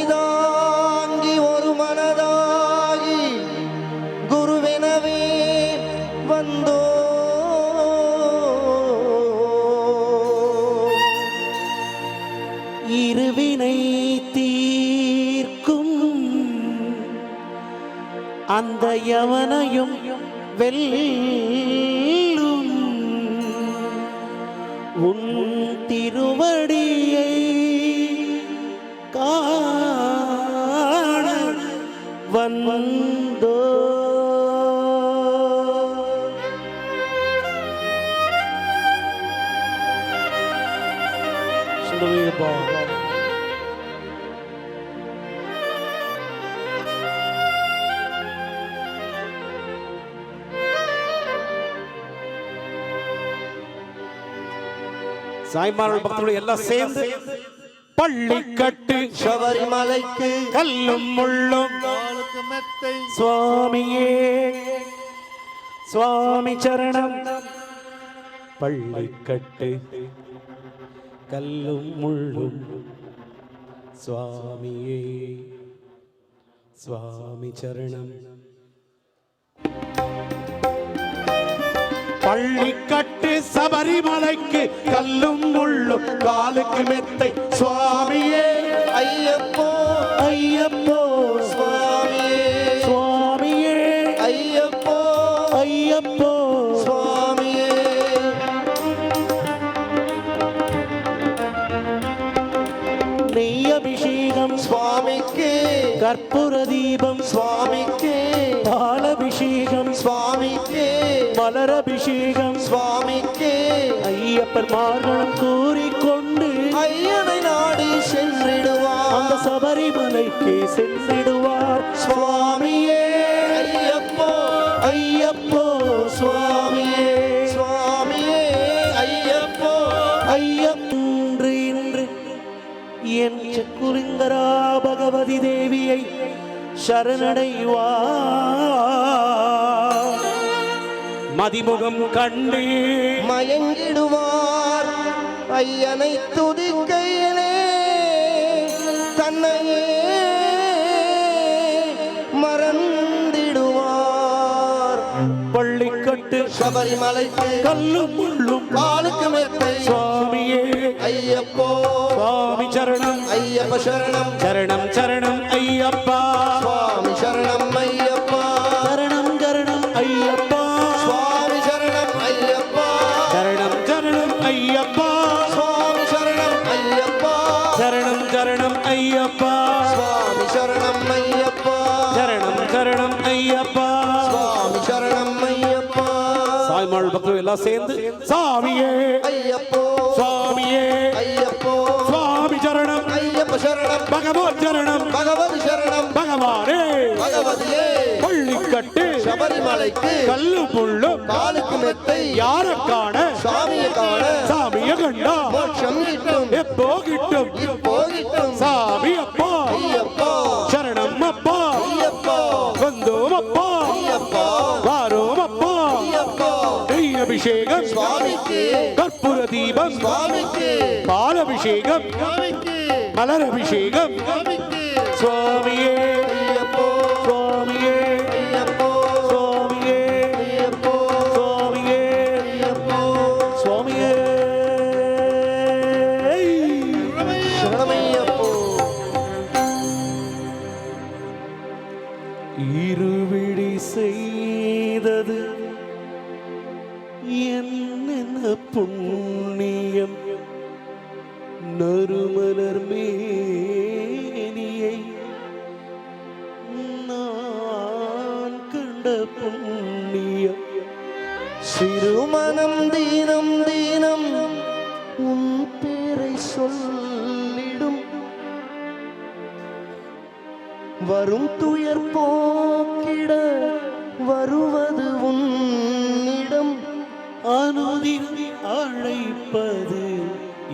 இருமுடிதாங்கி ஒரு மனதாகி குருவெனவே வந்தோ இருவினை தீர்க்கும் அந்த யவனையும் வெல்லும் உன் திருவடியை காண வந்தோ சொல்லுவீங்கப்பா. சாய்மார்கள் பக்தர்கள் எல்லாம் சேர்ந்து பள்ளிக்கட்டு சபரிமலைக்கு கல்லும் முள்ளும் மெத்தை சுவாமியே சுவாமி சரணம். பள்ளிக்கட்டு கல்லும் முள்ளும் சுவாமியே சுவாமி சரணம். பள்ளிக்கட்டு சபரிமலைக்கு கல்லும் முள்ளும் காலுக்கு மெத்தை சுவாமியே ஐயப்போ ஐயப்போ சுவாமியே சுவாமியே ஐயப்போ ஐயப்போ சுவாமியே நெய் அபிஷேகம் சுவாமிக்கு கற்பூர தீபம் சுவாமிக்கு பாலபிஷேகம் சுவாமிக்கு மலரபிஷேகம் சுவாமிக்கு ஐயப்பர் மார்கணம் கூறிக்கொண்டு ஐயனை நாடி சென்றிடுவார் அந்த சபரிமலைக்கு சென்றிடுவார் சுவாமியே ஐயப்போ ஐயப்போ சுவாமியே சுவாமியே ஐயப்போ ஐயன்று இன்று என் சக்குலிங்கரா பகவதி தேவியை சரணடைவார். மதிமுகம் கண்டு மயங்கிடுவார் ஐயனை துதிக்கையிலே தன்னையே மறந்திடுவார். பள்ளிக்கட்டு சபரிமலைக்கு கல்லும் முள்ளும் காலுக்கு மெத்தை சுவாமியே ஐயப்போ சுவாமி சரணம் ஐயப்ப சரணம் சரணம் சரணம் ஐயப்பா சுவாமி சரணம் ஐயப்பா சரணம் சரணம் ஐயப்பா சுவாமி சரணம் ஐயப்பா சரணம் சரணம் ஐயப்பா சுவாமி சரணம் ஐயப்பா சரணம் சரணம் ஐயப்பா சுவாமி சரணம் ஐயப்பா சரணம் சரணம் ஐயப்பா சுவாமி சரணம் ஐயப்பா சாய்மாள் பக்தர்கள் எல்லாம் சேர்ந்து சாமியே ஐயப்போ சுவாமியே ஐயப்போ சுவாமி சரணம் ஐயப்ப சரணம் பகவத் சரணம் பகவதி சரணம் பகவானே பகவதியே பள்ளிக்கட்டு சபரிமலைக்கு கல்லு முள்ளும் காலுக்கு மெத்தை யார காண சாமியை காண சாமிய கண்டா மோட்சம் கிட்டும் எப்போ கிட்டும் போகிட்டும் சாமி அப்பா ஐயப்போ சரணம் அப்பா ஐயப்போ வந்தோம் அப்பா ஐயப்போ வாரோம் அப்பா ஐயப்போ நெய் அபிஷேகம் சுவாமிக்கு கற்பூர தீபம் சுவாமிக்கு பாலபிஷேகம் சுவாமிக்கு மலரபிஷேகம் சுவாமிக்கு சுவாமியே ஐயப்போ சுவாமியே ஐயப்போ சுவாமியே ஐயப்போ சுவாமியே ஐயப்போ சுவாமியே சரணமையப்போ இருவிழி செய்தது என்ன புண்ணியம் நறுமலர் மேனியை நான் கண்ட புண்ணியம் சிறுமனம் தீனம் தீனம் உன் பேரை சொல்லிடும் வரும் துயர் போக்கிட வருவது உன்னிடம் அனுதினம் அழைப்பது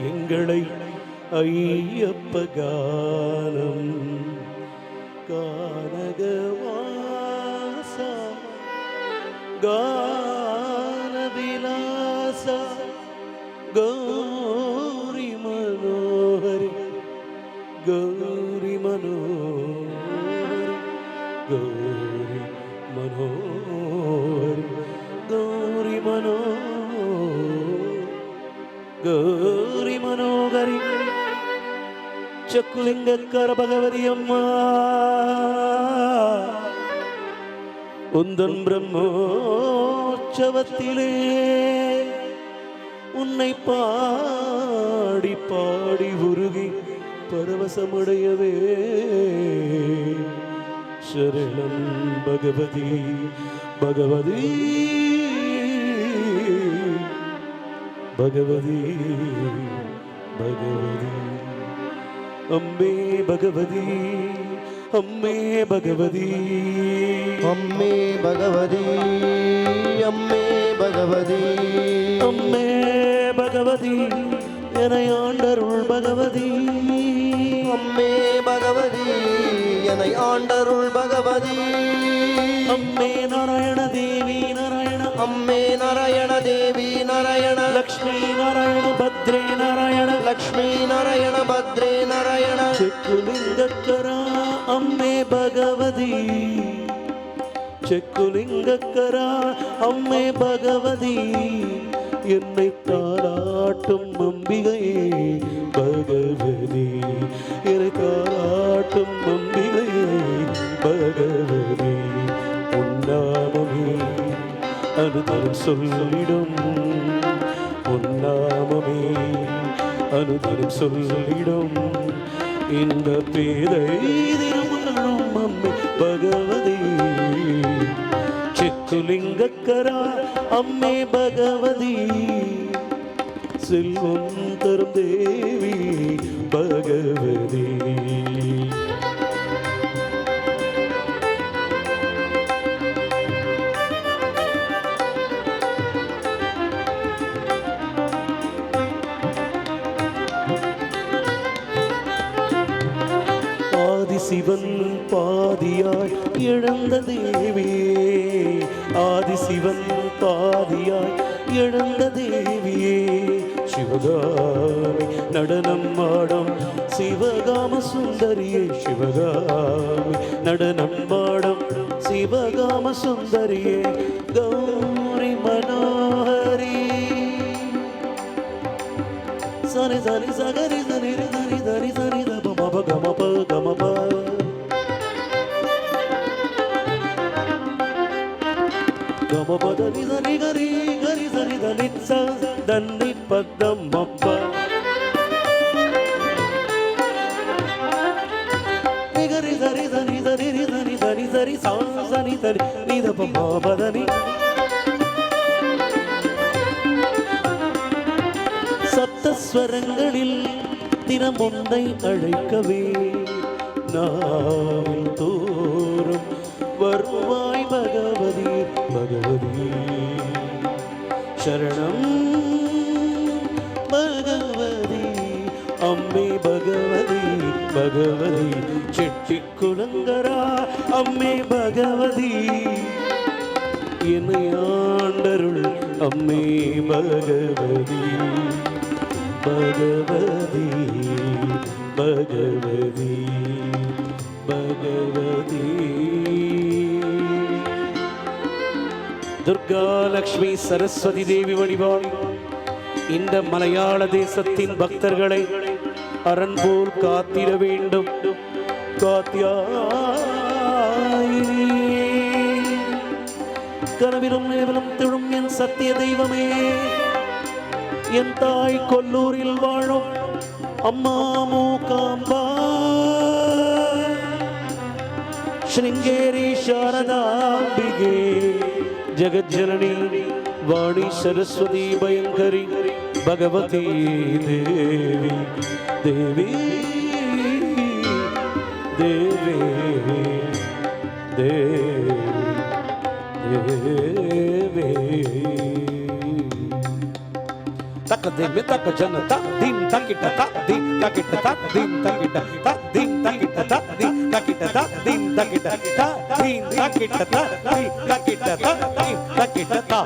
எங்களை ஐயப்ப கானம் கானகவாசா கான விலாசா கௌரி மனோஹரி கௌரி மனோஹரி கௌரி மனோஹரி கௌரி கௌரி மனோகரி சக்குலிங்கக்கர பகவதி அம்மா உந்தன் பிரம்மோற்சவத்திலே உன்னை பாடி பாடி உருகி பரவசமுடையவே சரணம் பகவதி பகவதி பகவதி பகவதி அம்மே பகவதி அம்மே பகவதி அம்மே பகவதி அம்மே பகவதி அம்மே பகவதி என்னை ஆண்டருள் பகவதி அம்மே பகவதி என்னை ஆண்டருள் பகவதி அம்மே நாராயண தேவி நாராயண அம்மே நாராயண தேவி நாராயண லக்ஷ்மி நாராயண பத்ரே நாராயண லக்ஷ்மி நாராயண பத்ரே நாராயண செக்குலிங்கக்கரா அம்மே பகவதி செக்குலிங்கக்கரா அம்மே பகவதி என்னை தாராட்டும் அம்பிகையே பகவதி என்னை தாராட்டும் அம்பிகையே பகவதி உன்னாமமே அனுதரம் சொல்லிடும் உன்னாமமே அனுதரம் சொல்லிடும் இந்த பேதை தினமும் அம்மை பகவதி செக்குலிங்கக்கரா அம்மே பகவதி செல்வம் தரும் தேவி பகவதி ஆதிசிவன் பாதியாய் இழந்த தேவியே ஆதிசிவன் பாதியாய் இழந்த தேவியே சிவகாமி நடனம் ஆடும் சிவகாம சுந்தரியே சிவகாமி நடனம் ஆடும் சிவகாம சுந்தரியே கௌரி மனோஹரி சரி சரி சகரி சரி சரி சரி சரி தப கமப கமப கமபதனி சரி கரி கரி சரி தனிச்ச தன்னி பதம் மப்ப நிகரி சரி சரி சரி சரி சரி சரி சா சரி சரி நிதப பதனி சப்தஸ்வரங்களில் தினம் ஒன்றை அழைக்கவே நாவில் தோறும் வருவாய் பகவதி பகவதி சரணம் பகவதி அம்மே பகவதி பகவதி செட்டிக்குளங்கரா அம்மே பகவதி என்னை ஆண்டருள் அம்மே பகவதி பகவதி பகவதி பகவதி துர்கா லக்ஷ்மி சரஸ்வதி தேவி வழிபாடு இந்த மலையாள தேசத்தின் பக்தர்களை அரண் போல் காத்திட வேண்டும் காத்தியாயினி கனவிலும் நேவிலும் திழும் என் சத்திய தெய்வமே என் தாய் கொல்லூரில் வாழும் அம்மா மூகாம்பா ஸ்ருங்கேரி சாரதாம்பிகே ஜகஜனனி வாணி சரஸ்வதி பயங்கரி பகவதி தேவி தேவி தேவி தேவி தக்க தேவி தக்க ஜனதா தின் தக்கிட்ட தத்திம் தக்கிட்ட தத்திம் தக்கிட்ட தத்திம் தக்கிட்ட தத்திம் தக்கிட்ட தத்திம் தக்கிட்ட தத்திம் தக்கிட்ட தத்திம் தக்கிட்ட தத்திம் தக்கிட்ட தா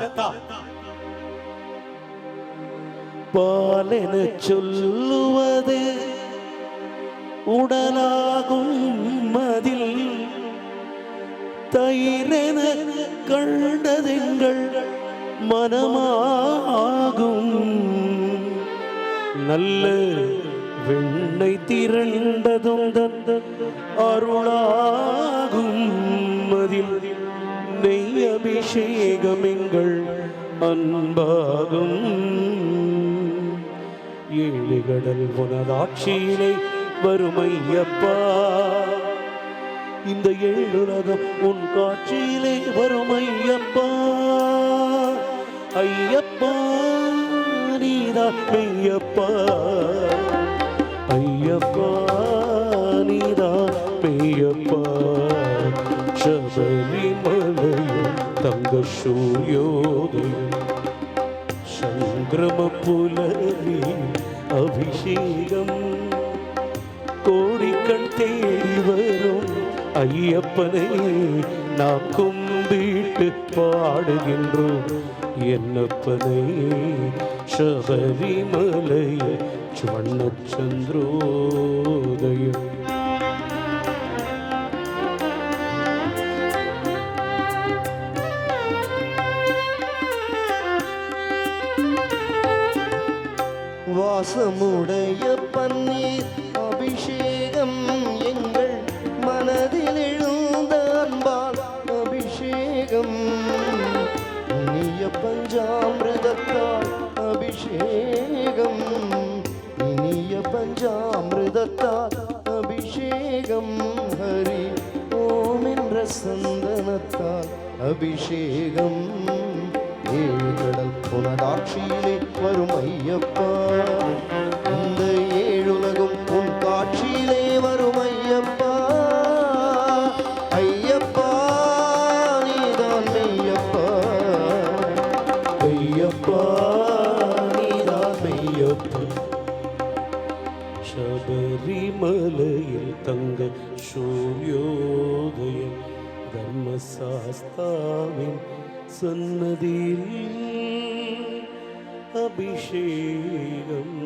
பாலென சொல்லுவது உடலாகும் மதில் தயிரென கண்டதெங்கள் மனமாகும் நல்ல வெண்ணை திரண்டதும் தந்த அருளாகும் மதில் நெய் அபிஷேகம் எங்கள் அன்பாகும் ஏழு கடல் உனதாட்சியிலே வறுமையப்பா இந்த ஏழுலகம் உன் காட்சியிலே வறுமையப்பா ஐயப்பா நீதான் மெய்யப்பா ஐயப்பா நீதான் மெய்யப்பா சபரிமலையும் தங்க சூரியோதயம் சங்கிரம புலரி அபிஷேகம் கோடிக்கண் தேடி வரும் ஐயப்பனை நாம் கும்பிட்டு பாடுகின்றோம் என்னப்பனை சபரிமலைய சுவண்ணச்சந்திரோதயம் வாசமுடைய பன்னீர் அபிஷேகம் எங்கள் மனதில் எழுந்த அன்பால் அபிஷேகம் இனிய பஞ்சாமிர்தத்தால் அபிஷேகம் இனிய பஞ்சாமிர்தத்தால் அபிஷேகம் ஹரி ஓம் என்ற சந்தனத்தால் அபிஷேகம் ஏழு கடல் உனதாட்சியிலே வரும் ஐயப்பா இந்த ஏழுலகும் உன் காட்சியிலே வரும் ஐயப்பா ஐயப்பா நீதான் மெய்யப்பா ஐயப்பா நீதான் மெய்யப்பா சபரிமலையில் தங்க சூரியோதயம் தர்மசாஸ்தாவின் சன்னதியில் அபிஷேகம்